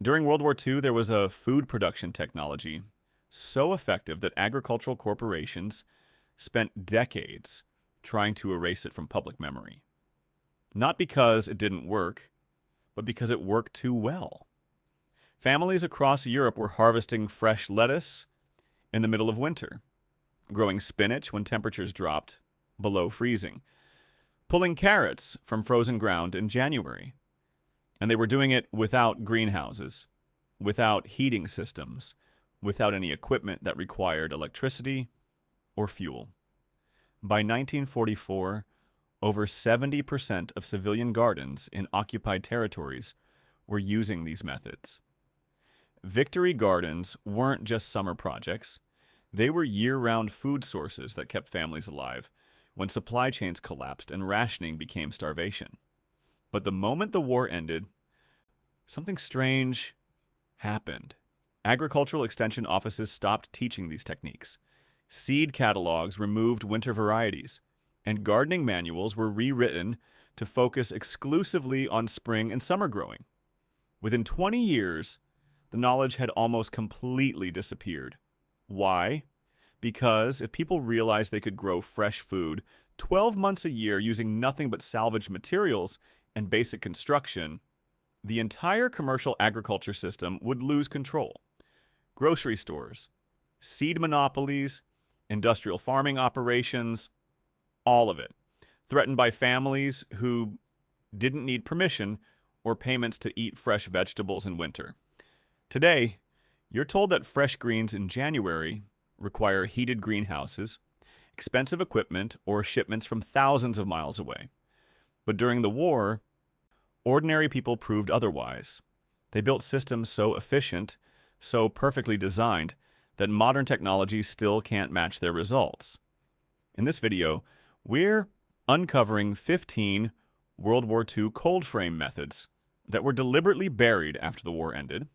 During World War II, there was a food production technology so effective that agricultural corporations spent decades trying to erase it from public memory. Not because it didn't work, but because it worked too well. Families across Europe were harvesting fresh lettuce in the middle of winter, growing spinach when temperatures dropped below freezing, pulling carrots from frozen ground in January. And they were doing it without greenhouses, without heating systems, without any equipment that required electricity or fuel. By 1944, over 70% of civilian gardens in occupied territories were using these methods. Victory gardens weren't just summer projects. They were year-round food sources that kept families alive when supply chains collapsed and rationing became starvation. But the moment the war ended, something strange happened. Agricultural extension offices stopped teaching these techniques. Seed catalogs removed winter varieties, and gardening manuals were rewritten to focus exclusively on spring and summer growing. Within 20 years, the knowledge had almost completely disappeared. Why? Because if people realized they could grow fresh food 12 months a year using nothing but salvaged materials and basic construction, the entire commercial agriculture system would lose control. Grocery stores, seed monopolies, industrial farming operations, all of it, threatened by families who didn't need permission or payments to eat fresh vegetables in winter. Today, you're told that fresh greens in January require heated greenhouses, expensive equipment, or shipments from thousands of miles away. But during the war, ordinary people proved otherwise. They built systems so efficient, so perfectly designed, that modern technology still can't match their results. In this video, we're uncovering 15 World War II cold frame methods that were deliberately buried after the war ended,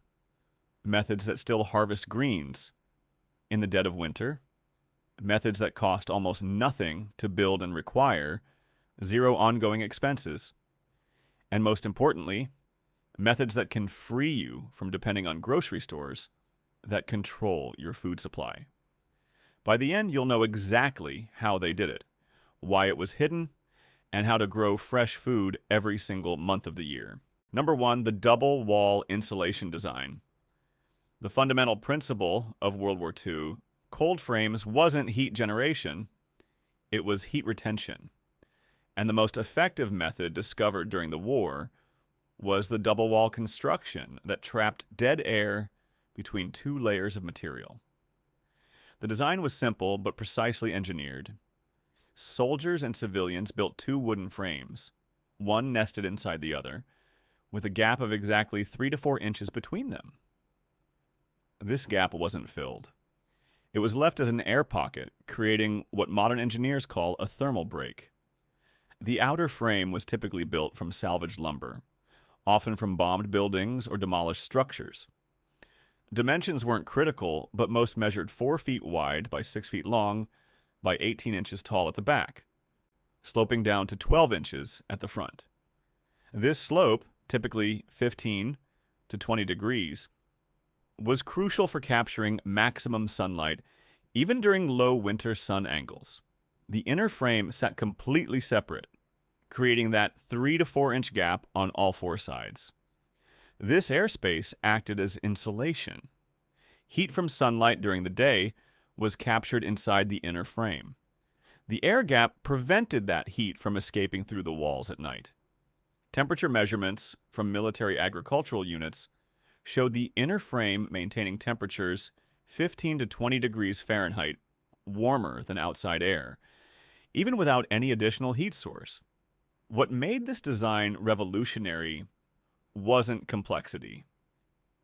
methods that still harvest greens in the dead of winter, methods that cost almost nothing to build and require zero ongoing expenses, and most importantly, methods that can free you from depending on grocery stores that control your food supply. By the end, you'll know exactly how they did it, why it was hidden, and how to grow fresh food every single month of the year. Number 1, the double wall insulation design. The fundamental principle of World War II cold frames wasn't heat generation, it was heat retention. And the most effective method discovered during the war was the double wall construction that trapped dead air between two layers of material. The design was simple but precisely engineered. Soldiers and civilians built two wooden frames, one nested inside the other, with a gap of exactly 3 to 4 inches between them. This gap wasn't filled. It was left as an air pocket, creating what modern engineers call a thermal break. The outer frame was typically built from salvaged lumber, often from bombed buildings or demolished structures. Dimensions weren't critical, but most measured 4 feet wide by 6 feet long by 18 inches tall at the back, sloping down to 12 inches at the front. This slope, typically 15 to 20 degrees, was crucial for capturing maximum sunlight even during low winter sun angles. The inner frame sat completely separate, creating that 3 to 4 inch gap on all 4 sides. This airspace acted as insulation. Heat from sunlight during the day was captured inside the inner frame. The air gap prevented that heat from escaping through the walls at night. Temperature measurements from military agricultural units showed the inner frame maintaining temperatures 15 to 20 degrees Fahrenheit warmer than outside air, even without any additional heat source. What made this design revolutionary wasn't complexity.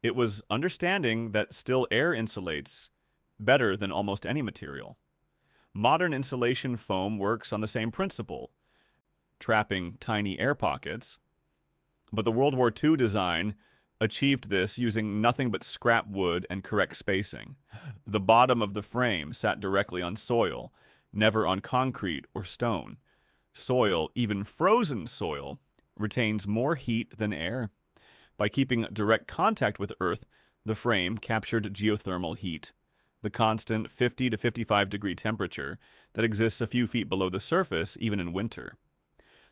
It was understanding that still air insulates better than almost any material. Modern insulation foam works on the same principle, trapping tiny air pockets, but the World War II design achieved this using nothing but scrap wood and correct spacing. The bottom of the frame sat directly on soil, never on concrete or stone. Soil, even frozen soil, retains more heat than air. By keeping direct contact with Earth, the frame captured geothermal heat, the constant 50 to 55 degree temperature that exists a few feet below the surface even in winter.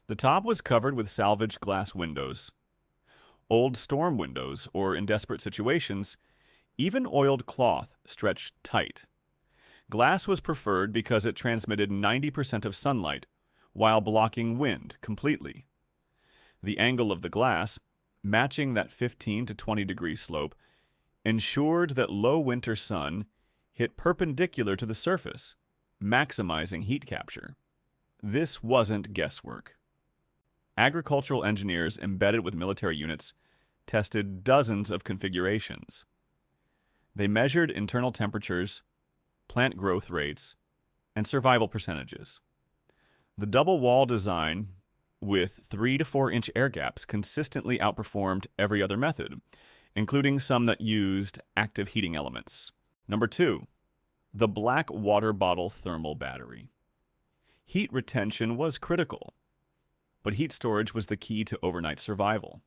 The top was covered with salvaged glass windows. Old storm windows, or in desperate situations, even oiled cloth stretched tight. Glass was preferred because it transmitted 90% of sunlight while blocking wind completely. The angle of the glass, matching that 15 to 20 degree slope, ensured that low winter sun hit perpendicular to the surface, maximizing heat capture. This wasn't guesswork. Agricultural engineers embedded with military units tested dozens of configurations. They measured internal temperatures, plant growth rates, and survival percentages. The double wall design with 3 to 4 inch air gaps consistently outperformed every other method, including some that used active heating elements. Number 2, the black water bottle thermal battery. Heat retention was critical, but heat storage was the key to overnight survival.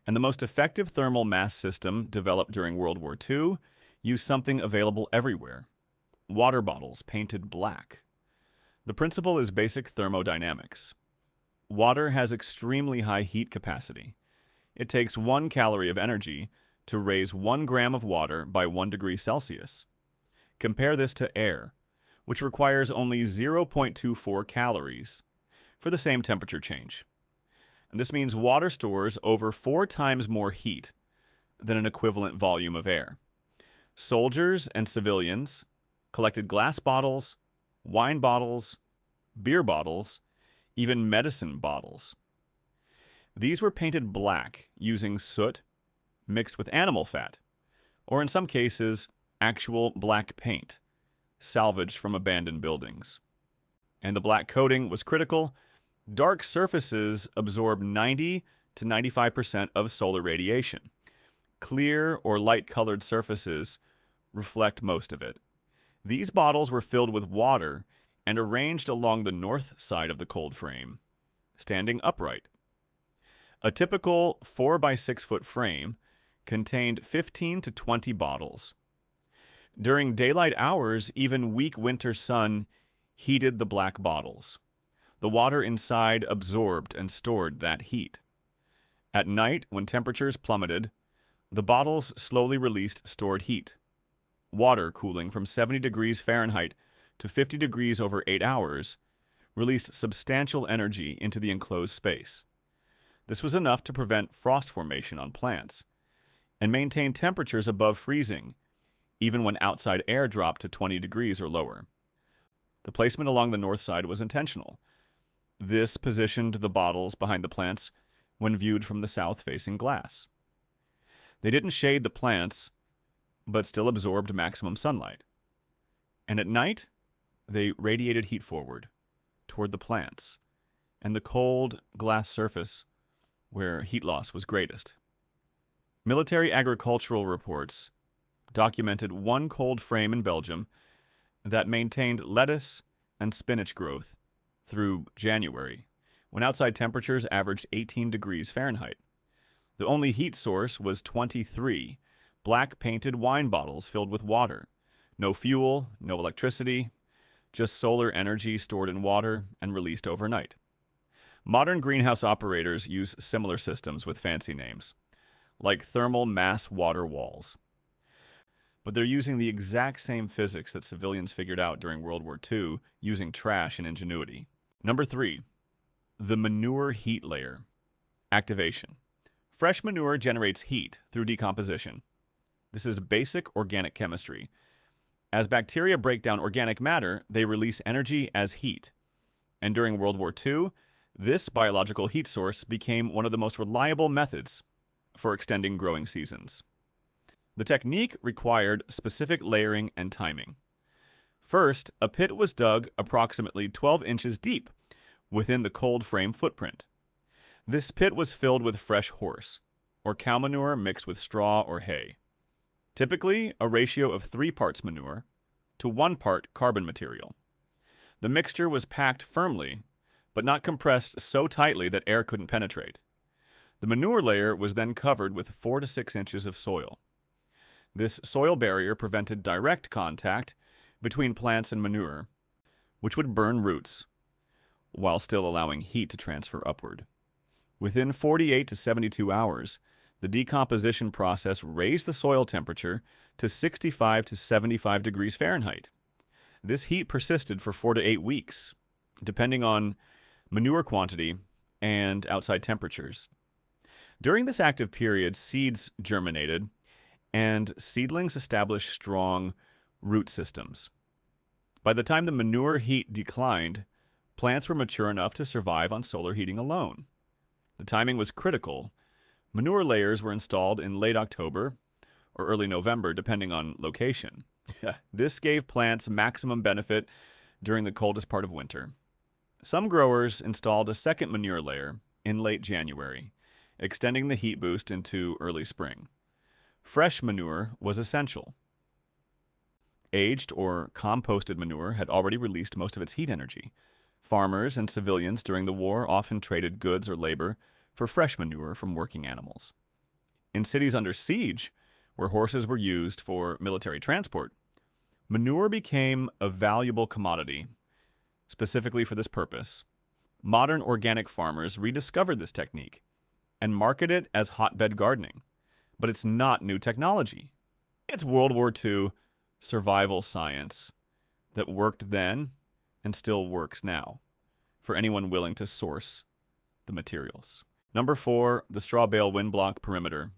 And the most effective thermal mass system developed during World War II used something available everywhere: water bottles painted black. The principle is basic thermodynamics. Water has extremely high heat capacity. It takes 1 calorie of energy to raise 1 gram of water by 1 degree Celsius. Compare this to air, which requires only 0.24 calories for the same temperature change. And this means water stores over 4 times more heat than an equivalent volume of air. Soldiers and civilians collected glass bottles, wine bottles, beer bottles, even medicine bottles. These were painted black using soot mixed with animal fat, or in some cases, actual black paint, salvaged from abandoned buildings. And the black coating was critical. Dark surfaces absorb 90 to 95% of solar radiation. Clear or light-colored surfaces reflect most of it. These bottles were filled with water and arranged along the north side of the cold frame, standing upright. A typical 4 by 6 foot frame contained 15 to 20 bottles. During daylight hours, even weak winter sun heated the black bottles. The water inside absorbed and stored that heat. At night, when temperatures plummeted, the bottles slowly released stored heat. Water cooling from 70 degrees Fahrenheit to 50 degrees over 8 hours released substantial energy into the enclosed space. This was enough to prevent frost formation on plants and maintain temperatures above freezing, even when outside air dropped to 20 degrees or lower. The placement along the north side was intentional. This positioned the bottles behind the plants when viewed from the south-facing glass. They didn't shade the plants, but still absorbed maximum sunlight. And at night, they radiated heat forward, toward the plants, and the cold glass surface where heat loss was greatest. Military agricultural reports documented one cold frame in Belgium that maintained lettuce and spinach growth through January, when outside temperatures averaged 18 degrees Fahrenheit. The only heat source was 23 black painted wine bottles filled with water. No fuel, no electricity, just solar energy stored in water and released overnight. Modern greenhouse operators use similar systems with fancy names, like thermal mass water walls. But they're using the exact same physics that civilians figured out during World War II using trash and ingenuity. Number 3, the manure heat layer. Activation. Fresh manure generates heat through decomposition. This is basic organic chemistry. As bacteria break down organic matter, they release energy as heat. And during World War II, this biological heat source became one of the most reliable methods for extending growing seasons. The technique required specific layering and timing. First, a pit was dug approximately 12 inches deep within the cold frame footprint. This pit was filled with fresh horse, or cow manure mixed with straw or hay. Typically, a ratio of 3 parts manure to 1 part carbon material. The mixture was packed firmly, but not compressed so tightly that air couldn't penetrate. The manure layer was then covered with 4 to 6 inches of soil. This soil barrier prevented direct contact between plants and manure, which would burn roots while still allowing heat to transfer upward. Within 48 to 72 hours, the decomposition process raised the soil temperature to 65 to 75 degrees Fahrenheit. This heat persisted for 4 to 8 weeks, depending on manure quantity and outside temperatures. During this active period, seeds germinated and seedlings established strong root systems. By the time the manure heat declined, plants were mature enough to survive on solar heating alone. The timing was critical. Manure layers were installed in late October or early November, depending on location. This gave plants maximum benefit during the coldest part of winter. Some growers installed a second manure layer in late January, extending the heat boost into early spring. Fresh manure was essential. Aged or composted manure had already released most of its heat energy. Farmers and civilians during the war often traded goods or labor for fresh manure from working animals. In cities under siege, where horses were used for military transport, manure became a valuable commodity. Specifically for this purpose, modern organic farmers rediscovered this technique and marketed it as hotbed gardening. But it's not new technology. It's World War II survival science that worked then and still works now for anyone willing to source the materials. Number 4, the straw bale wind block perimeter.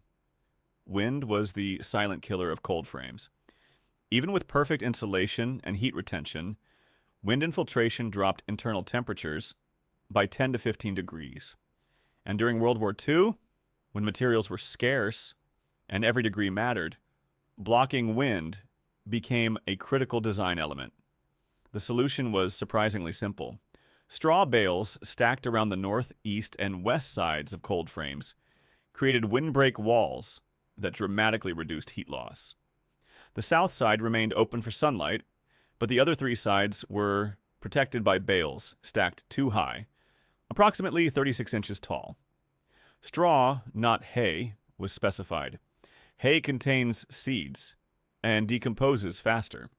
Wind was the silent killer of cold frames. Even with perfect insulation and heat retention, wind infiltration dropped internal temperatures by 10 to 15 degrees. And during World War II, when materials were scarce and every degree mattered, blocking wind became a critical design element. The solution was surprisingly simple. Straw bales stacked around the north, east, and west sides of cold frames created windbreak walls that dramatically reduced heat loss. The south side remained open for sunlight, but the other 3 sides were protected by bales stacked too high, approximately 36 inches tall. Straw, not hay, was specified. Hay contains seeds and decomposes faster.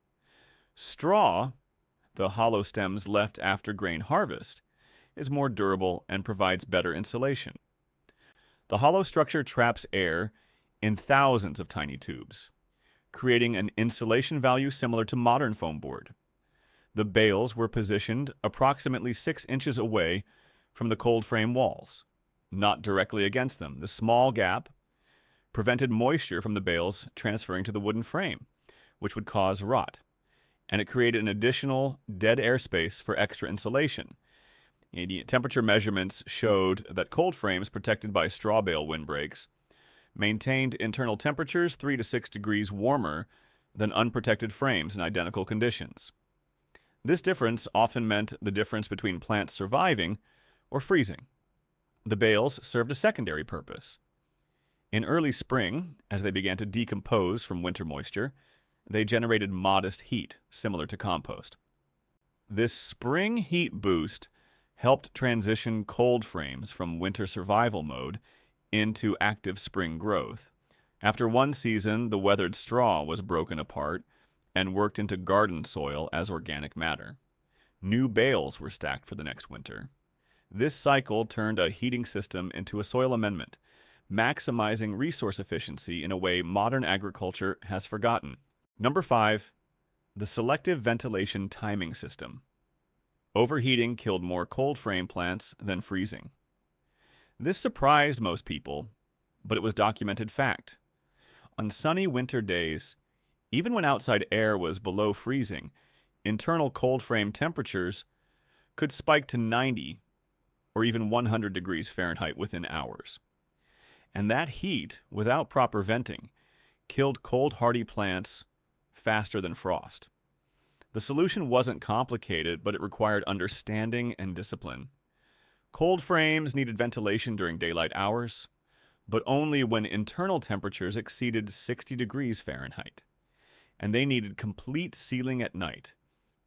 Straw, the hollow stems left after grain harvest, is more durable and provides better insulation. The hollow structure traps air in thousands of tiny tubes, creating an insulation value similar to modern foam board. The bales were positioned approximately 6 inches away from the cold frame walls, not directly against them. The small gap prevented moisture from the bales transferring to the wooden frame, which would cause rot, and it created an additional dead air space for extra insulation. Temperature measurements showed that cold frames protected by straw bale windbreaks maintained internal temperatures 3 to 6 degrees warmer than unprotected frames in identical conditions. This difference often meant the difference between plants surviving or freezing. The bales served a secondary purpose. In early spring, as they began to decompose from winter moisture, they generated modest heat, similar to compost. This spring heat boost helped transition cold frames from winter survival mode into active spring growth. After one season, the weathered straw was broken apart and worked into garden soil as organic matter. New bales were stacked for the next winter. This cycle turned a heating system into a soil amendment, maximizing resource efficiency in a way modern agriculture has forgotten. Number 5, the selective ventilation timing system. Overheating killed more cold frame plants than freezing. This surprised most people, but it was documented fact. On sunny winter days, even when outside air was below freezing, internal cold frame temperatures could spike to 90 or even 100 degrees Fahrenheit within hours. And that heat, without proper venting, killed cold hardy plants faster than frost. The solution wasn't complicated, but it required understanding and discipline. Cold frames needed ventilation during daylight hours, but only when internal temperatures exceeded 60 degrees Fahrenheit. And they needed complete sealing at night,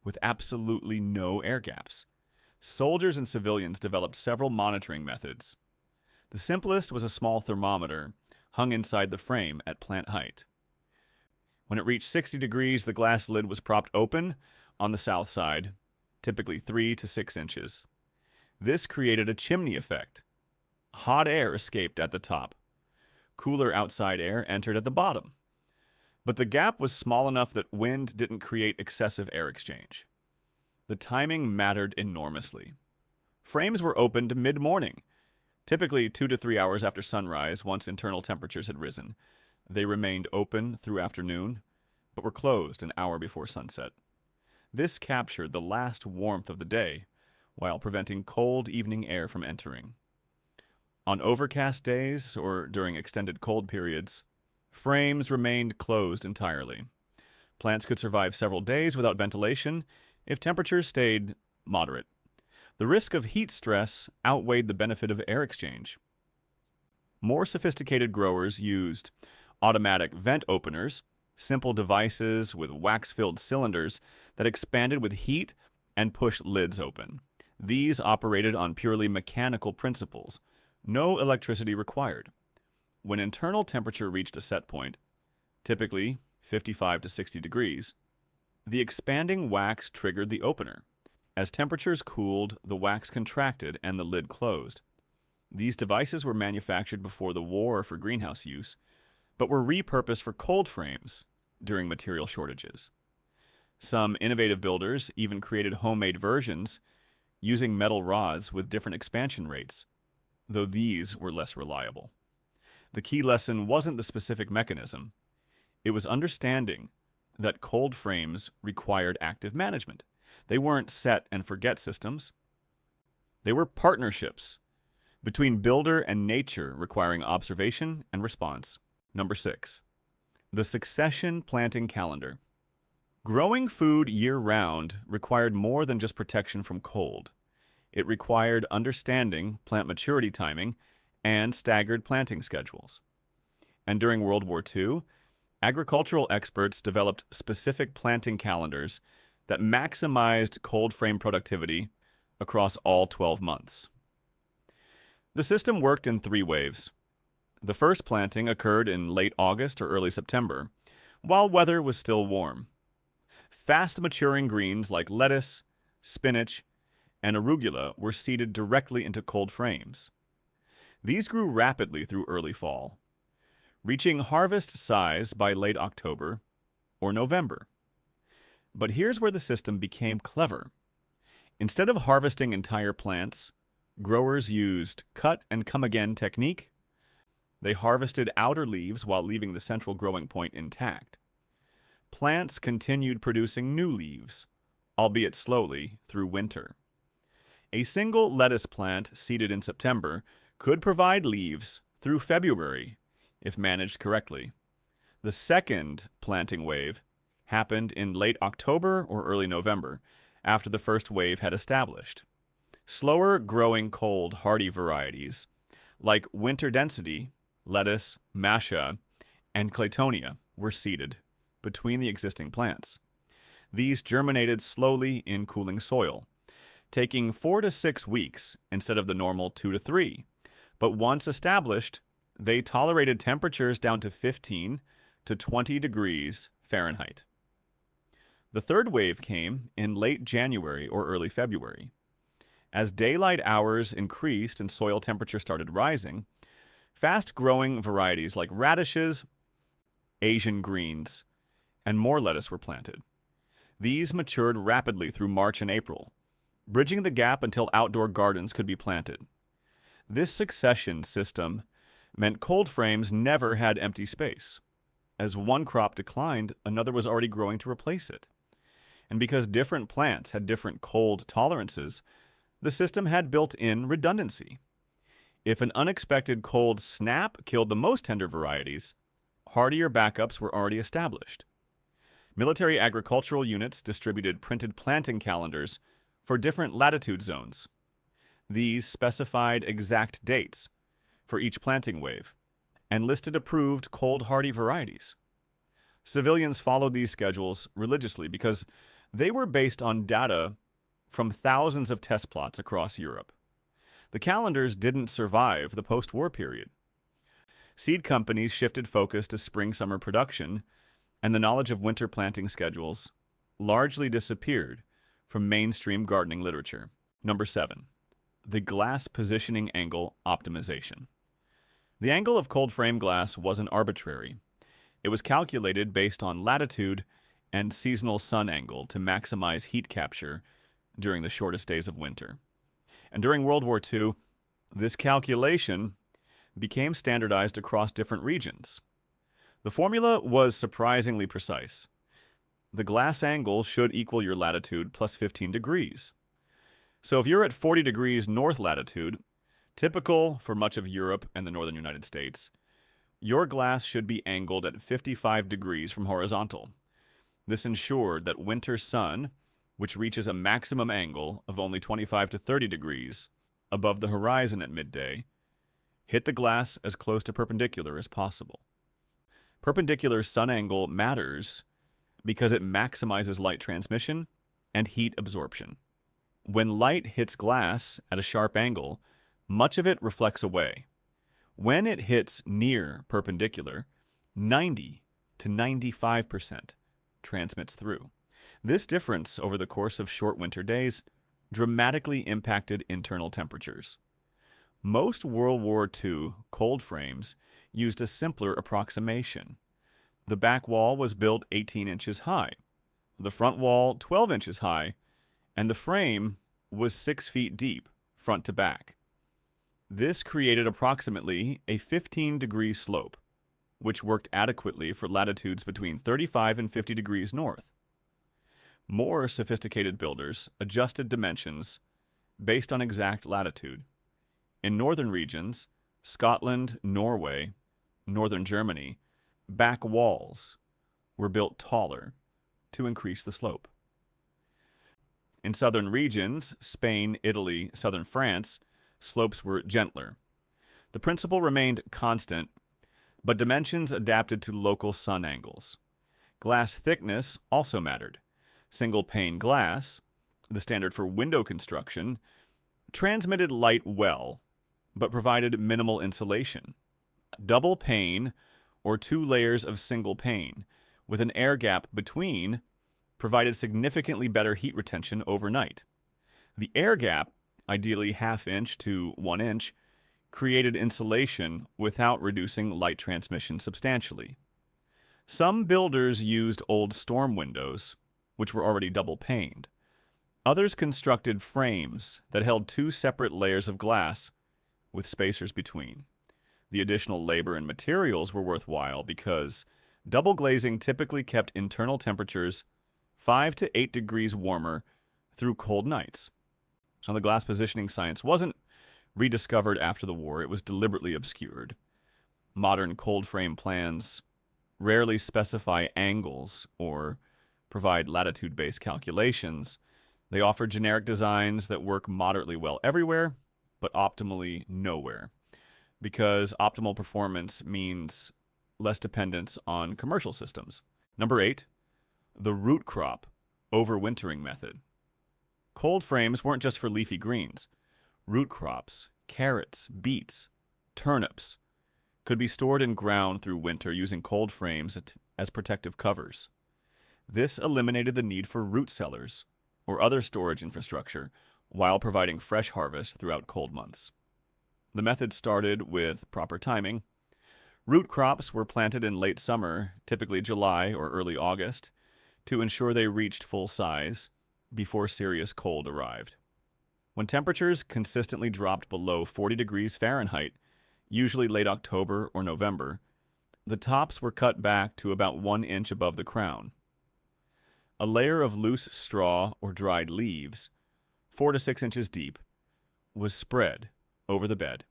with absolutely no air gaps. Soldiers and civilians developed several monitoring methods. The simplest was a small thermometer hung inside the frame at plant height. When it reached 60 degrees, the glass lid was propped open on the south side, typically 3 to 6 inches. This created a chimney effect. Hot air escaped at the top. Cooler outside air entered at the bottom. But the gap was small enough that wind didn't create excessive air exchange. The timing mattered enormously. Frames were opened mid-morning, typically 2 to 3 hours after sunrise once internal temperatures had risen. They remained open through afternoon, but were closed an hour before sunset. This captured the last warmth of the day, while preventing cold evening air from entering. On overcast days, or during extended cold periods, frames remained closed entirely. Plants could survive several days without ventilation if temperatures stayed moderate. The risk of heat stress outweighed the benefit of air exchange. More sophisticated growers used automatic vent openers, simple devices with wax-filled cylinders that expanded with heat and pushed lids open. These operated on purely mechanical principles, no electricity required. When internal temperature reached a set point, typically 55 to 60 degrees, the expanding wax triggered the opener. As temperatures cooled, the wax contracted and the lid closed. These devices were manufactured before the war for greenhouse use, but were repurposed for cold frames during material shortages. Some innovative builders even created homemade versions using metal rods with different expansion rates, though these were less reliable. The key lesson wasn't the specific mechanism. It was understanding that cold frames required active management. They weren't set and forget systems. They were partnerships between builder and nature, requiring observation and response. Number 6, the succession planting calendar. Growing food year-round required more than just protection from cold. It required understanding plant maturity timing and staggered planting schedules. And during World War II, agricultural experts developed specific planting calendars that maximized cold frame productivity across all 12 months. The system worked in 3 waves. The first planting occurred in late August or early September, while weather was still warm. Fast-maturing greens like lettuce, spinach, and arugula were seeded directly into cold frames. These grew rapidly through early fall, reaching harvest size by late October or November. But here's where the system became clever. Instead of harvesting entire plants, growers used cut-and-come-again technique. They harvested outer leaves while leaving the central growing point intact. Plants continued producing new leaves, albeit slowly, through winter. A single lettuce plant seeded in September could provide leaves through February if managed correctly. The second planting wave happened in late October or early November, after the first wave had established. Slower growing cold hardy varieties like winter density, lettuce, masha, and claytonia were seeded between the existing plants. These germinated slowly in cooling soil, taking 4 to 6 weeks instead of the normal 2 to 3. But once established, they tolerated temperatures down to 15 to 20 degrees Fahrenheit. The third wave came in late January or early February. As daylight hours increased and soil temperature started rising, fast-growing varieties like radishes, Asian greens, and more lettuce were planted. These matured rapidly through March and April, bridging the gap until outdoor gardens could be planted. This succession system meant cold frames never had empty space. As one crop declined, another was already growing to replace it. And because different plants had different cold tolerances, the system had built-in redundancy. If an unexpected cold snap killed the most tender varieties, hardier backups were already established. Military agricultural units distributed printed planting calendars for different latitude zones. These specified exact dates for each planting wave and listed approved cold hardy varieties. Civilians followed these schedules religiously because they were based on data from thousands of test plots across Europe. The calendars didn't survive the post-war period. Seed companies shifted focus to spring-summer production, and the knowledge of winter planting schedules largely disappeared from mainstream gardening literature. Number 7. The glass positioning angle optimization. The angle of cold frame glass wasn't arbitrary. It was calculated based on latitude and seasonal sun angle to maximize heat capture during the shortest days of winter. And during World War II, this calculation became standardized across different regions. The formula was surprisingly precise. The glass angle should equal your latitude plus 15 degrees. So if you're at 40 degrees north latitude, typical for much of Europe and the northern United States, your glass should be angled at 55 degrees from horizontal. This ensured that winter sun, which reaches a maximum angle of only 25 to 30 degrees above the horizon at midday, hit the glass as close to perpendicular as possible. Perpendicular sun angle matters because it maximizes light transmission and heat absorption. When light hits glass at a sharp angle, much of it reflects away. When it hits near perpendicular, 90 to 95% transmits through. This difference over the course of short winter days dramatically impacted internal temperatures. Most World War II cold frames used a simpler approximation. The back wall was built 18 inches high, the front wall 12 inches high, and the frame was 6 feet deep, front to back. This created approximately a 15-degree slope, which worked adequately for latitudes between 35 and 50 degrees north. More sophisticated builders adjusted dimensions based on exact latitude. In northern regions, Scotland, Norway, northern Germany, back walls were built taller to increase the slope. In southern regions, Spain, Italy, southern France, slopes were gentler. The principle remained constant, but dimensions adapted to local sun angles. Glass thickness also mattered. Single-pane glass, the standard for window construction, transmitted light well, but provided minimal insulation. Double pane, or 2 layers of single pane, with an air gap between, provided significantly better heat retention overnight. The air gap, ideally ½ inch to 1 inch, created insulation without reducing light transmission substantially. Some builders used old storm windows, which were already double-paned. Others constructed frames that held 2 separate layers of glass with spacers between. The additional labor and materials were worthwhile because double glazing typically kept internal temperatures 5 to 8 degrees warmer through cold nights. So the glass positioning science wasn't rediscovered after the war, it was deliberately obscured. Modern cold frame plans rarely specify angles or provide latitude-based calculations. They offer generic designs that work moderately well everywhere, but optimally nowhere, because optimal performance means less dependence on commercial systems. Number 8, the root crop overwintering method. Cold frames weren't just for leafy greens. Root crops, carrots, beets, turnips could be stored in ground through winter using cold frames as protective covers. This eliminated the need for root cellars or other storage infrastructure while providing fresh harvest throughout cold months. The method started with proper timing. Root crops were planted in late summer, typically July or early August, to ensure they reached full size before serious cold arrived. When temperatures consistently dropped below 40 degrees Fahrenheit, usually late October or November, the tops were cut back to about 1 inch above the crown. A layer of loose straw or dried leaves, 4 to 6 inches deep, was spread over the bed.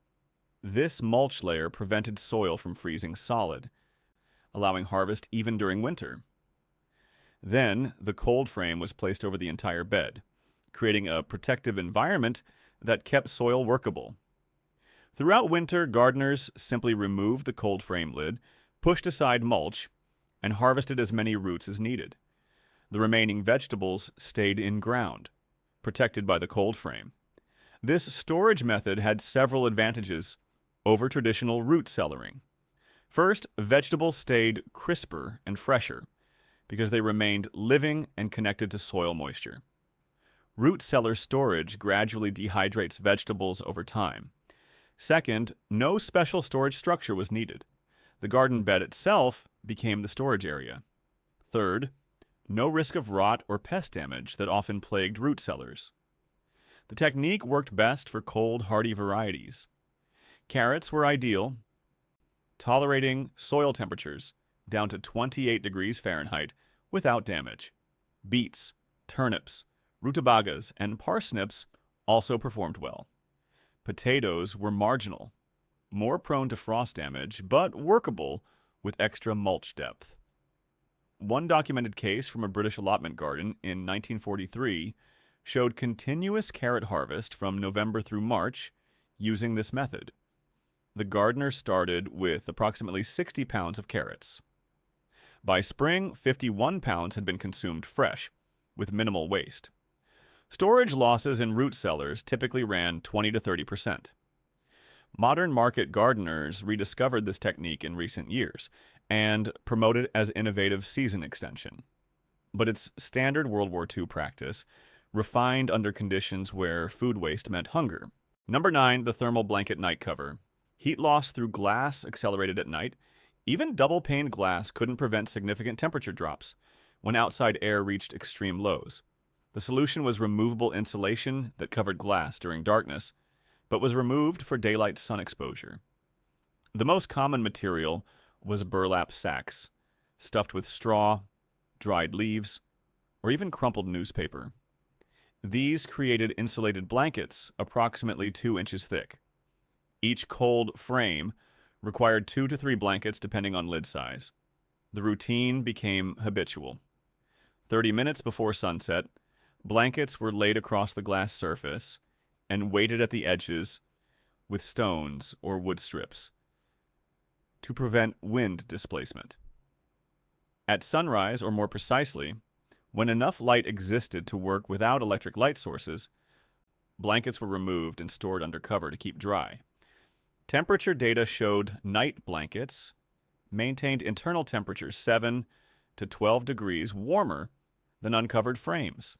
This mulch layer prevented soil from freezing solid, allowing harvest even during winter. Then, the cold frame was placed over the entire bed, creating a protective environment that kept soil workable. Throughout winter, gardeners simply removed the cold frame lid, pushed aside mulch, and harvested as many roots as needed. The remaining vegetables stayed in ground, protected by the cold frame. This storage method had several advantages over traditional root cellaring. First, vegetables stayed crisper and fresher because they remained living and connected to soil moisture. Root cellar storage gradually dehydrates vegetables over time. Second, no special storage structure was needed. The garden bed itself became the storage area. Third, no risk of rot or pest damage that often plagued root cellars. The technique worked best for cold, hardy varieties. Carrots were ideal, tolerating soil temperatures down to 28 degrees Fahrenheit without damage. Beets, turnips, rutabagas, and parsnips also performed well. Potatoes were marginal, more prone to frost damage, but workable with extra mulch depth. One documented case from a British allotment garden in 1943 showed continuous carrot harvest from November through March using this method. The gardener started with approximately 60 pounds of carrots. By spring, 51 pounds had been consumed fresh, with minimal waste. Storage losses in root cellars typically ran 20 to 30%. Modern market gardeners rediscovered this technique in recent years and promote it as innovative season extension. But it's standard World War II practice, refined under conditions where food waste meant hunger. Number 9, the thermal blanket night cover. Heat loss through glass accelerated at night. Even double-paned glass couldn't prevent significant temperature drops when outside air reached extreme lows. The solution was removable insulation that covered glass during darkness, but was removed for daylight sun exposure. The most common material was burlap sacks, stuffed with straw, dried leaves, or even crumpled newspaper. These created insulated blankets approximately 2 inches thick. Each cold frame required 2 to 3 blankets depending on lid size. The routine became habitual. 30 minutes before sunset, blankets were laid across the glass surface and weighted at the edges with stones or wood strips to prevent wind displacement. At sunrise, or more precisely, when enough light existed to work without electric light sources, blankets were removed and stored under cover to keep dry. Temperature data showed night blankets maintained internal temperatures 7 to 12 degrees warmer than uncovered frames.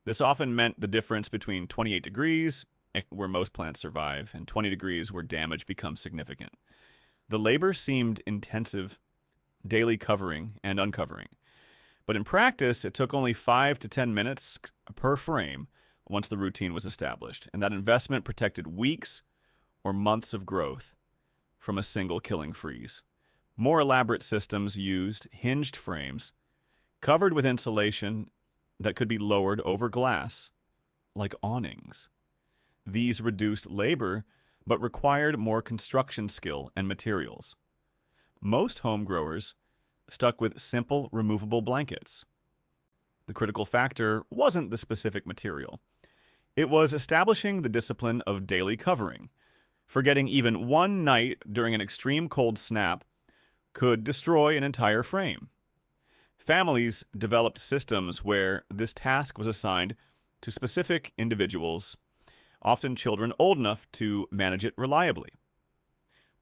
This often meant the difference between 28 degrees, where most plants survive, and 20 degrees where damage becomes significant. The labor seemed intensive, daily covering and uncovering. But in practice, it took only 5 to 10 minutes per frame once the routine was established, and that investment protected weeks or months of growth from a single killing freeze. More elaborate systems used hinged frames covered with insulation that could be lowered over glass, like awnings. These reduced labor, but required more construction skill and materials. Most home growers stuck with simple, removable blankets. The critical factor wasn't the specific material. It was establishing the discipline of daily covering. Forgetting even one night during an extreme cold snap could destroy an entire frame. Families developed systems where this task was assigned to specific individuals, often children old enough to manage it reliably.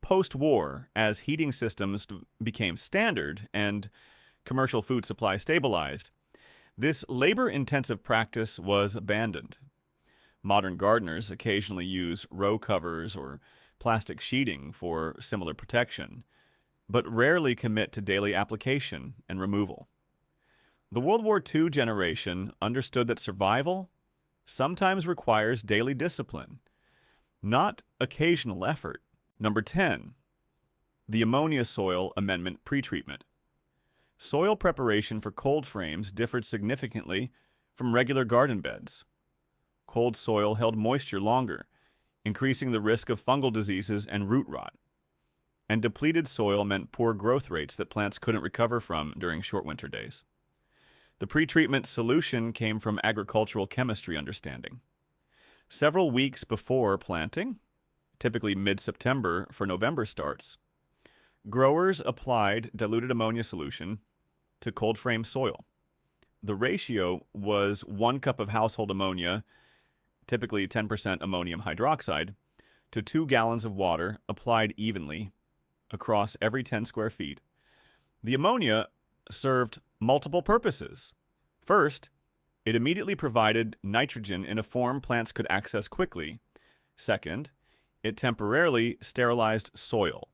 Post-war, as heating systems became standard and commercial food supply stabilized, this labor-intensive practice was abandoned. Modern gardeners occasionally use row covers or plastic sheeting for similar protection, but rarely commit to daily application and removal. The World War II generation understood that survival sometimes requires daily discipline, not occasional effort. Number 10, the ammonia soil amendment pretreatment. Soil preparation for cold frames differed significantly from regular garden beds. Cold soil held moisture longer, increasing the risk of fungal diseases and root rot. And depleted soil meant poor growth rates that plants couldn't recover from during short winter days. The pretreatment solution came from agricultural chemistry understanding. Several weeks before planting, typically mid-September for November starts, growers applied diluted ammonia solution to cold frame soil. The ratio was 1 cup of household ammonia typically 10% ammonium hydroxide, to 2 gallons of water applied evenly across every 10 square feet. The ammonia served multiple purposes. First, it immediately provided nitrogen in a form plants could access quickly. Second, it temporarily sterilized soil,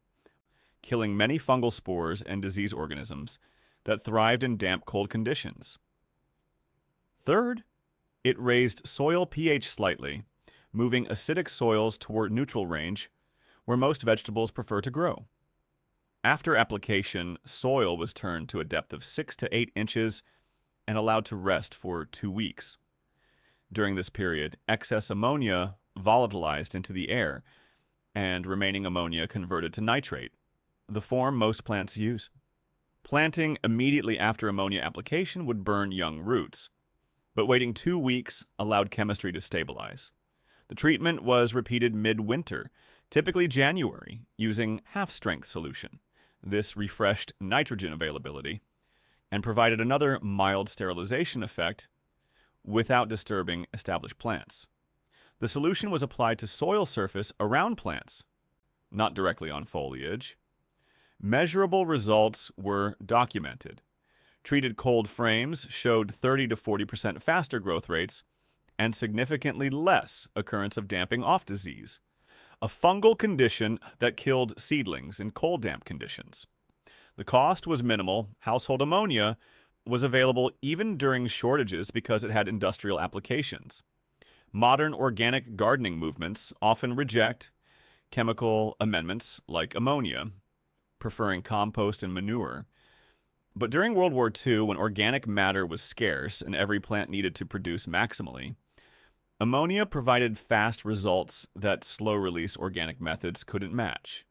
killing many fungal spores and disease organisms that thrived in damp, cold conditions. Third, it raised soil pH slightly, moving acidic soils toward neutral range, where most vegetables prefer to grow. After application, soil was turned to a depth of 6 to 8 inches and allowed to rest for 2 weeks. During this period, excess ammonia volatilized into the air, and remaining ammonia converted to nitrate, the form most plants use. Planting immediately after ammonia application would burn young roots, but waiting 2 weeks allowed chemistry to stabilize. The treatment was repeated mid-winter, typically January, using half-strength solution. This refreshed nitrogen availability and provided another mild sterilization effect without disturbing established plants. The solution was applied to soil surface around plants, not directly on foliage. Measurable results were documented. Treated cold frames showed 30 to 40% faster growth rates and significantly less occurrence of damping off disease, a fungal condition that killed seedlings in cold damp conditions. The cost was minimal. Household ammonia was available even during shortages because it had industrial applications. Modern organic gardening movements often reject chemical amendments like ammonia, preferring compost and manure. But during World War II, when organic matter was scarce and every plant needed to produce maximally, ammonia provided fast results that slow-release organic methods couldn't match.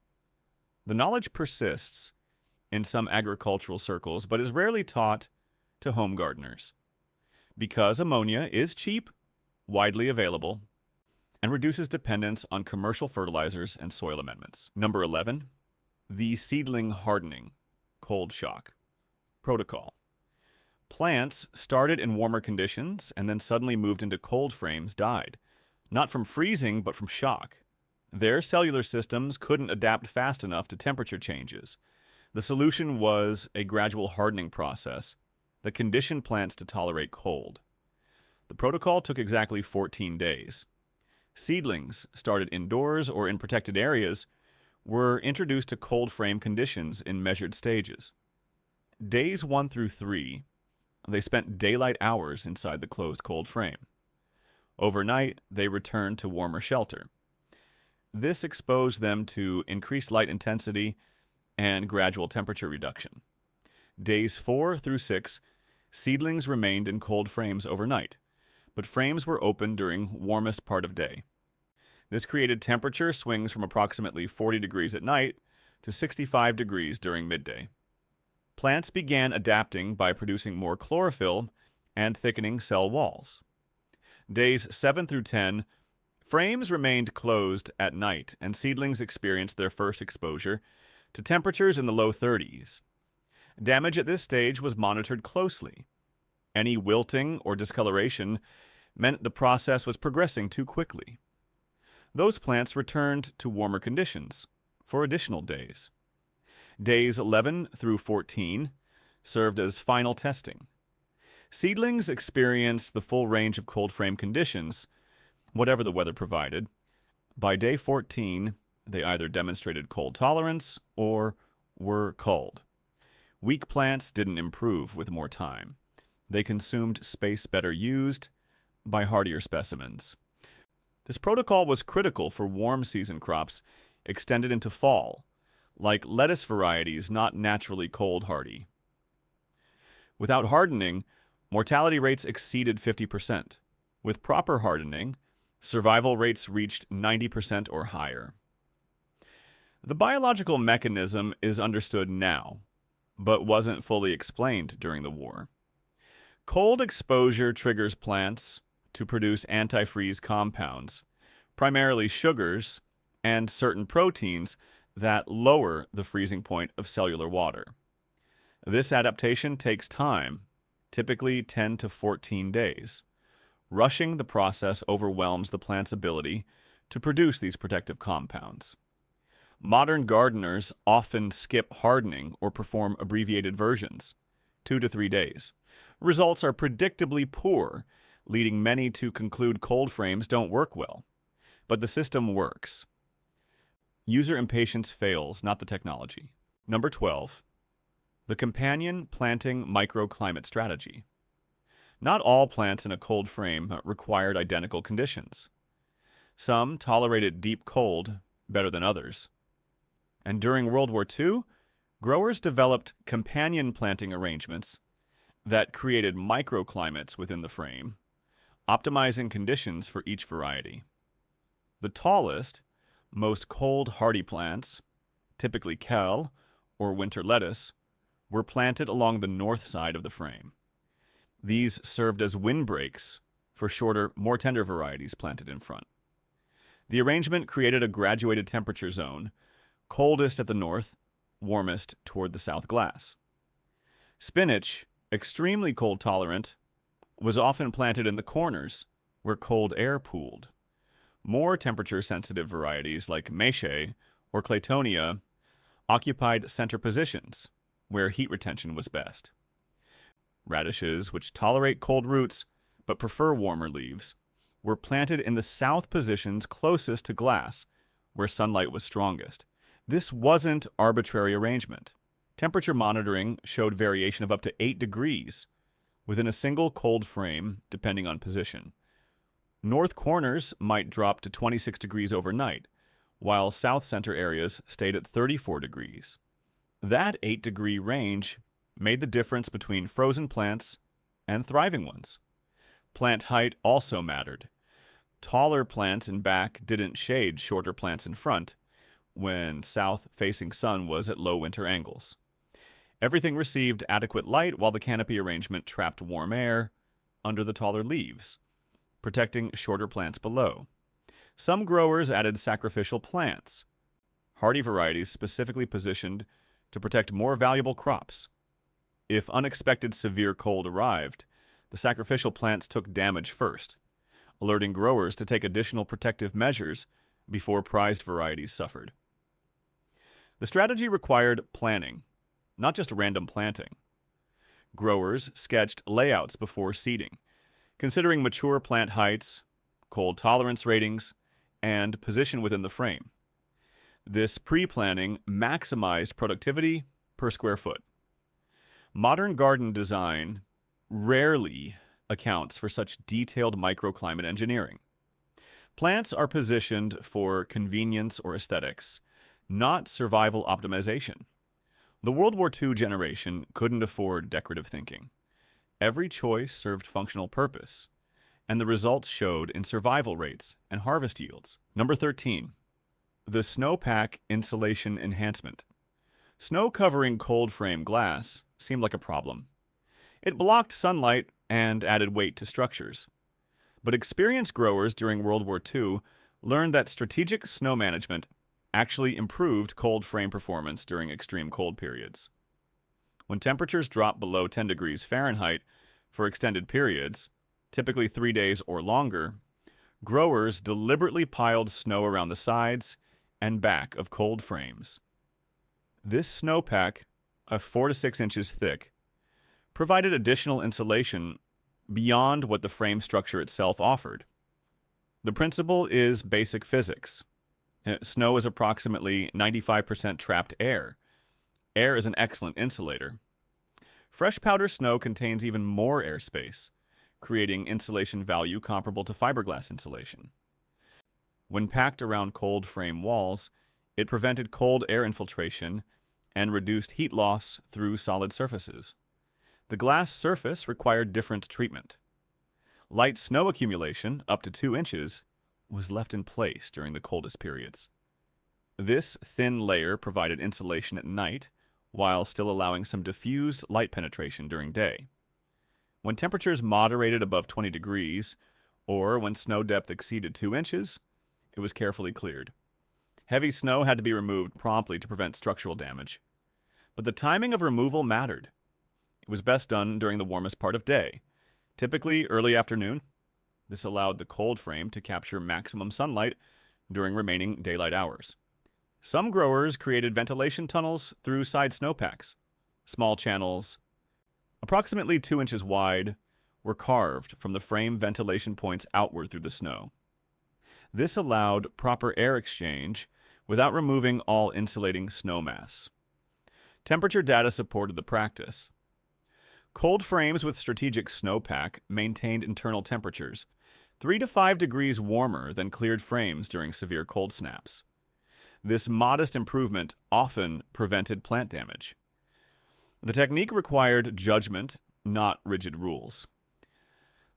The knowledge persists in some agricultural circles, but is rarely taught to home gardeners. Because ammonia is cheap, widely available, and reduces dependence on commercial fertilizers and soil amendments. Number 11, the seedling hardening, cold shock protocol. Plants started in warmer conditions and then suddenly moved into cold frames died, not from freezing but from shock. Their cellular systems couldn't adapt fast enough to temperature changes. The solution was a gradual hardening process that conditioned plants to tolerate cold. The protocol took exactly 14 days. Seedlings started indoors or in protected areas were introduced to cold frame conditions in measured stages. Days 1 through 3, they spent daylight hours inside the closed cold frame. Overnight, they returned to warmer shelter. This exposed them to increased light intensity and gradual temperature reduction. Days 4 through 6, seedlings remained in cold frames overnight, but frames were open during warmest part of day. This created temperature swings from approximately 40 degrees at night to 65 degrees during midday. Plants began adapting by producing more chlorophyll and thickening cell walls. Days 7 through 10, frames remained closed at night, and seedlings experienced their first exposure to temperatures in the low 30s. Damage at this stage was monitored closely. Any wilting or discoloration meant the process was progressing too quickly. Those plants returned to warmer conditions for additional days. Days 11 through 14 served as final testing. Seedlings experienced the full range of cold frame conditions, whatever the weather provided. By day 14, they either demonstrated cold tolerance or were culled. Weak plants didn't improve with more time. They consumed space better used by hardier specimens. This protocol was critical for warm season crops extended into fall, like lettuce varieties not naturally cold hardy. Without hardening, mortality rates exceeded 50%. With proper hardening, survival rates reached 90% or higher. The biological mechanism is understood now, but wasn't fully explained during the war. Cold exposure triggers plants to produce antifreeze compounds, primarily sugars and certain proteins that lower the freezing point of cellular water. This adaptation takes time, typically 10 to 14 days. Rushing the process overwhelms the plant's ability to produce these protective compounds. Modern gardeners often skip hardening or perform abbreviated versions, 2 to 3 days. Results are predictably poor, leading many to conclude cold frames don't work well. But the system works. User impatience fails, not the technology. Number 12. The companion planting microclimate strategy. Not all plants in a cold frame required identical conditions. Some tolerated deep cold better than others. And during World War II, growers developed companion planting arrangements that created microclimates within the frame, optimizing conditions for each variety. The tallest, most cold hardy plants, typically kale or winter lettuce, were planted along the north side of the frame. These served as windbreaks for shorter, more tender varieties planted in front. The arrangement created a graduated temperature zone, coldest at the north, warmest toward the south glass. Spinach, extremely cold tolerant, was often planted in the corners where cold air pooled. More temperature-sensitive varieties like Meche or Claytonia occupied center positions where heat retention was best. Radishes, which tolerate cold roots but prefer warmer leaves, were planted in the south positions closest to glass, where sunlight was strongest. This wasn't arbitrary arrangement. Temperature monitoring showed variation of up to 8 degrees within a single cold frame, depending on position. North corners might drop to 26 degrees overnight, while south center areas stayed at 34 degrees. That 8-degree range made the difference between frozen plants and thriving ones. Plant height also mattered. Taller plants in back didn't shade shorter plants in front when south-facing sun was at low winter angles. Everything received adequate light while the canopy arrangement trapped warm air under the taller leaves, protecting shorter plants below. Some growers added sacrificial plants, hardy varieties specifically positioned to protect more valuable crops. If unexpected severe cold arrived, the sacrificial plants took damage first, alerting growers to take additional protective measures before prized varieties suffered. The strategy required planning, not just random planting. Growers sketched layouts before seeding, considering mature plant heights, cold tolerance ratings, and position within the frame. This pre-planning maximized productivity per square foot. Modern garden design rarely accounts for such detailed microclimate engineering. Plants are positioned for convenience or aesthetics, not survival optimization. The World War II generation couldn't afford decorative thinking. Every choice served functional purpose, and the results showed in survival rates and harvest yields. Number 13. The snowpack insulation enhancement. Snow covering cold frame glass seemed like a problem. It blocked sunlight and added weight to structures. But experienced growers during World War II learned that strategic snow management actually improved cold frame performance during extreme cold periods. When temperatures dropped below 10 degrees Fahrenheit for extended periods, typically 3 days or longer, growers deliberately piled snow around the sides and back of cold frames. This snowpack, 4 to 6 inches thick, provided additional insulation beyond what the frame structure itself offered. The principle is basic physics. Snow is approximately 95% trapped air. Air is an excellent insulator. Fresh powder snow contains even more airspace, creating insulation value comparable to fiberglass insulation. When packed around cold frame walls, it prevented cold air infiltration and reduced heat loss through solid surfaces. The glass surface required different treatment. Light snow accumulation, up to 2 inches, was left in place during the coldest periods. This thin layer provided insulation at night, while still allowing some diffused light penetration during day. When temperatures moderated above 20 degrees, or when snow depth exceeded 2 inches, it was carefully cleared. Heavy snow had to be removed promptly to prevent structural damage. But the timing of removal mattered. It was best done during the warmest part of day, typically early afternoon, This allowed the cold frame to capture maximum sunlight during remaining daylight hours. Some growers created ventilation tunnels through side snowpacks. Small channels, approximately 2 inches wide, were carved from the frame ventilation points outward through the snow. This allowed proper air exchange without removing all insulating snow mass. Temperature data supported the practice. Cold frames with strategic snowpack maintained internal temperatures 3 to 5 degrees warmer than cleared frames during severe cold snaps. This modest improvement often prevented plant damage. The technique required judgment, not rigid rules.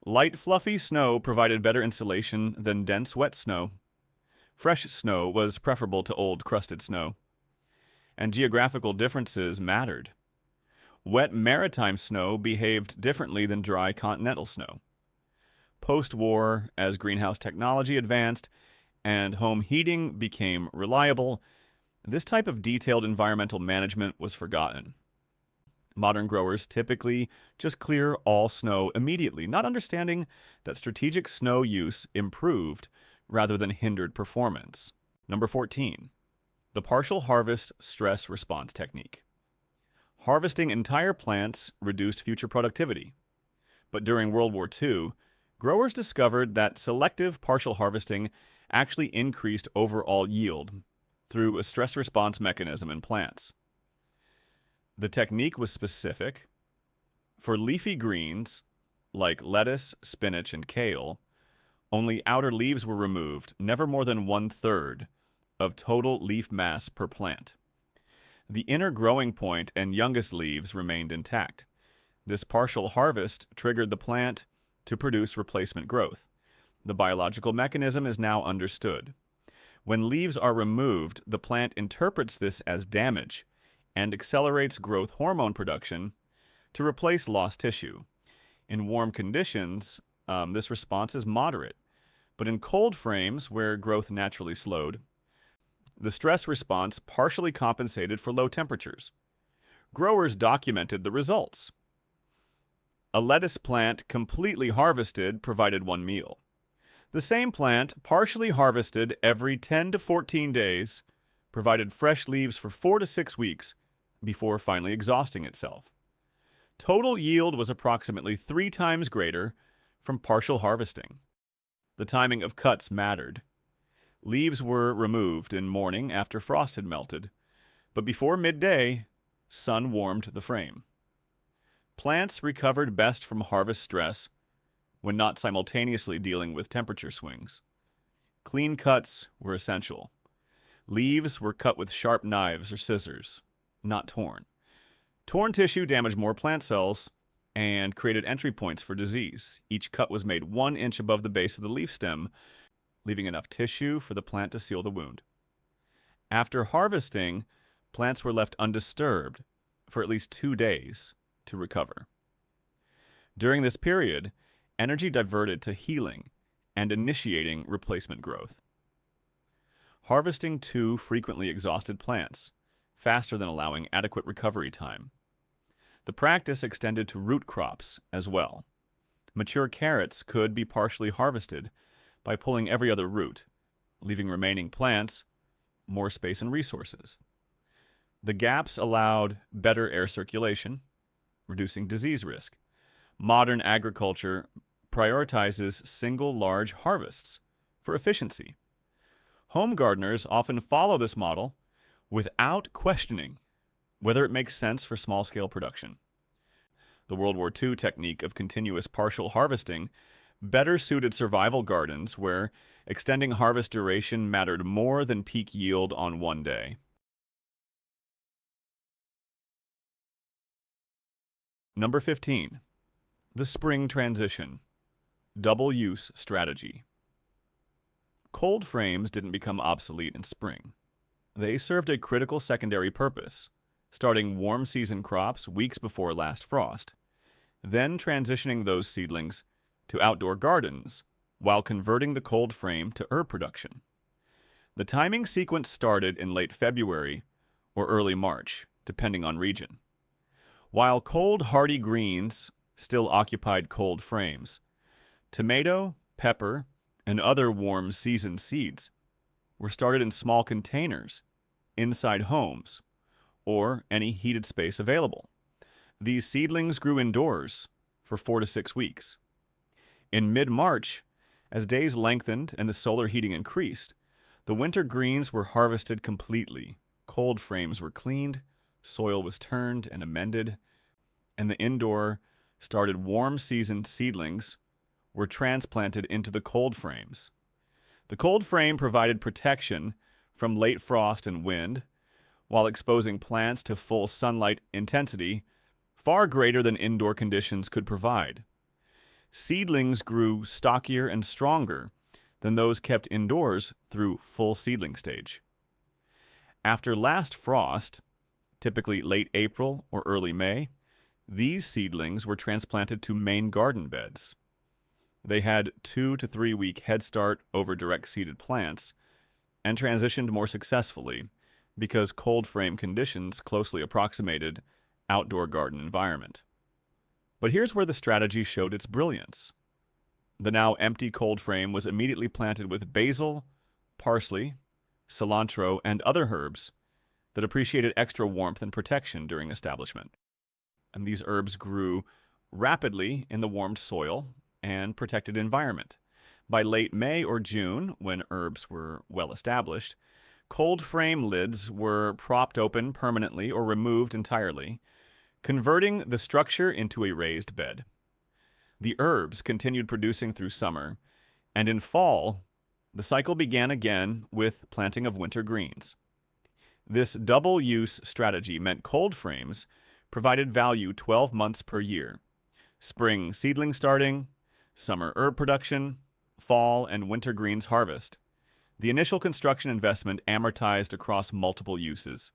Light, fluffy snow provided better insulation than dense, wet snow. Fresh snow was preferable to old, crusted snow. And geographical differences mattered. Wet maritime snow behaved differently than dry continental snow. Post-war, as greenhouse technology advanced and home heating became reliable, this type of detailed environmental management was forgotten. Modern growers typically just clear all snow immediately, not understanding that strategic snow use improved rather than hindered performance. Number 14, the partial harvest stress response technique. Harvesting entire plants reduced future productivity. But during World War II, growers discovered that selective partial harvesting actually increased overall yield through a stress response mechanism in plants. The technique was specific. For leafy greens, like lettuce, spinach, and kale, only outer leaves were removed, never more than 1/3 of total leaf mass per plant. The inner growing point and youngest leaves remained intact. This partial harvest triggered the plant to produce replacement growth. The biological mechanism is now understood. When leaves are removed, the plant interprets this as damage and accelerates growth hormone production to replace lost tissue. In warm conditions, this response is moderate, but in cold frames where growth naturally slowed, the stress response partially compensated for low temperatures. Growers documented the results. A lettuce plant completely harvested provided 1 meal. The same plant, partially harvested every 10 to 14 days, provided fresh leaves for 4 to 6 weeks before finally exhausting itself. Total yield was approximately 3 times greater from partial harvesting. The timing of cuts mattered. Leaves were removed in morning after frost had melted, but before midday, sun warmed the frame. Plants recovered best from harvest stress when not simultaneously dealing with temperature swings. Clean cuts were essential. Leaves were cut with sharp knives or scissors, not torn. Torn tissue damaged more plant cells and created entry points for disease. Each cut was made 1 inch above the base of the leaf stem, leaving enough tissue for the plant to seal the wound. After harvesting, plants were left undisturbed for at least 2 days to recover. During this period, energy diverted to healing and initiating replacement growth. Harvesting too frequently exhausted plants, faster than allowing adequate recovery time. The practice extended to root crops as well. Mature carrots could be partially harvested by pulling every other root, leaving remaining plants more space and resources. The gaps allowed better air circulation, reducing disease risk. Modern agriculture prioritizes single large harvests for efficiency. Home gardeners often follow this model without questioning whether it makes sense for small-scale production. The World War II technique of continuous partial harvesting better suited survival gardens where extending harvest duration mattered more than peak yield on one day. Number 15. The spring transition. Double-use strategy. Cold frames didn't become obsolete in spring. They served a critical secondary purpose, starting warm season crops weeks before last frost, then transitioning those seedlings to outdoor gardens while converting the cold frame to herb production. The timing sequence started in late February or early March, depending on region. While cold, hardy greens still occupied cold frames, tomato, pepper, and other warm season seeds were started in small containers inside homes or any heated space available. These seedlings grew indoors for 4 to 6 weeks. In mid-March, as days lengthened and the solar heating increased, the winter greens were harvested completely. Cold frames were cleaned, soil was turned and amended, and the indoor started warm season seedlings were transplanted into the cold frames. The cold frame provided protection from late frost and wind, while exposing plants to full sunlight intensity far greater than indoor conditions could provide. Seedlings grew stockier and stronger than those kept indoors through full seedling stage. After last frost, typically late April or early May, these seedlings were transplanted to main garden beds. They had 2 to 3 week head start over direct seeded plants and transitioned more successfully because cold frame conditions closely approximated outdoor garden environment. But here's where the strategy showed its brilliance. The now empty cold frame was immediately planted with basil, parsley, cilantro, and other herbs that appreciated extra warmth and protection during establishment. And these herbs grew rapidly in the warmed soil and protected environment. By late May or June, when herbs were well established, cold frame lids were propped open permanently or removed entirely, converting the structure into a raised bed. The herbs continued producing through summer, and in fall, the cycle began again with planting of winter greens. This double-use strategy meant cold frames provided value 12 months per year: spring seedling starting, summer herb production, fall and winter greens harvest. The initial construction investment amortized across multiple uses.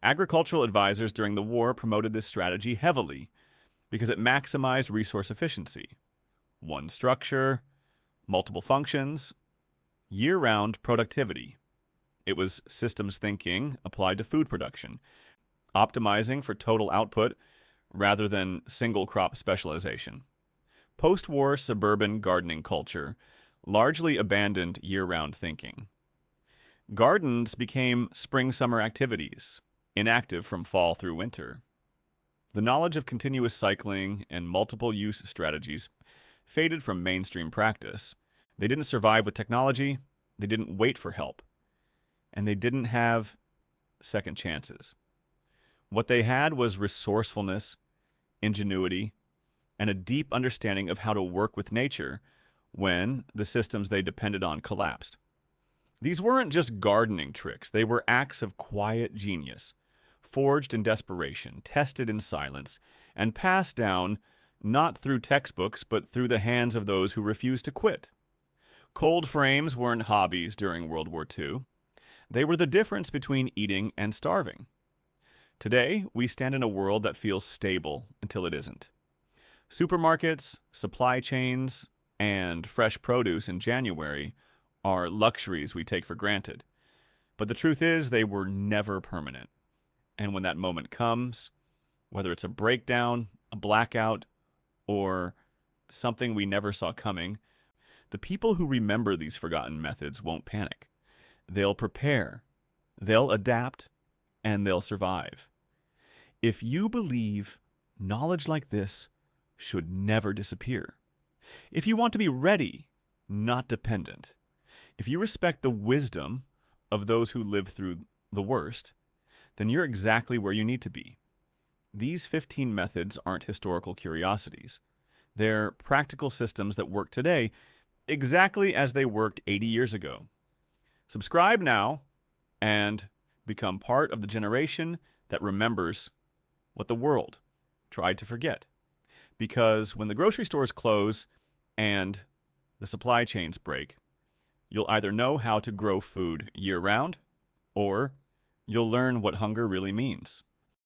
Agricultural advisors during the war promoted this strategy heavily because it maximized resource efficiency. One structure, multiple functions, year-round productivity. It was systems thinking applied to food production, optimizing for total output rather than single crop specialization. Post-war suburban gardening culture largely abandoned year-round thinking. Gardens became spring-summer activities, inactive from fall through winter. The knowledge of continuous cycling and multiple use strategies faded from mainstream practice. They didn't survive with technology, they didn't wait for help, and they didn't have second chances. What they had was resourcefulness, ingenuity, and a deep understanding of how to work with nature when the systems they depended on collapsed. These weren't just gardening tricks, they were acts of quiet genius, forged in desperation, tested in silence, and passed down not through textbooks, but through the hands of those who refused to quit. Cold frames weren't hobbies during World War II. They were the difference between eating and starving. Today, we stand in a world that feels stable until it isn't. Supermarkets, supply chains, and fresh produce in January are luxuries we take for granted. But the truth is, they were never permanent. And when that moment comes, whether it's a breakdown, a blackout, or something we never saw coming, the people who remember these forgotten methods won't panic. They'll prepare, they'll adapt, and they'll survive. If you believe knowledge like this should never disappear, if you want to be ready, not dependent, if you respect the wisdom of those who lived through the worst, then you're exactly where you need to be. These 15 methods aren't historical curiosities. They're practical systems that work today exactly as they worked 80 years ago. Subscribe now and become part of the generation that remembers what the world tried to forget. Because when the grocery stores close and the supply chains break, you'll either know how to grow food year-round, or you'll learn what hunger really means.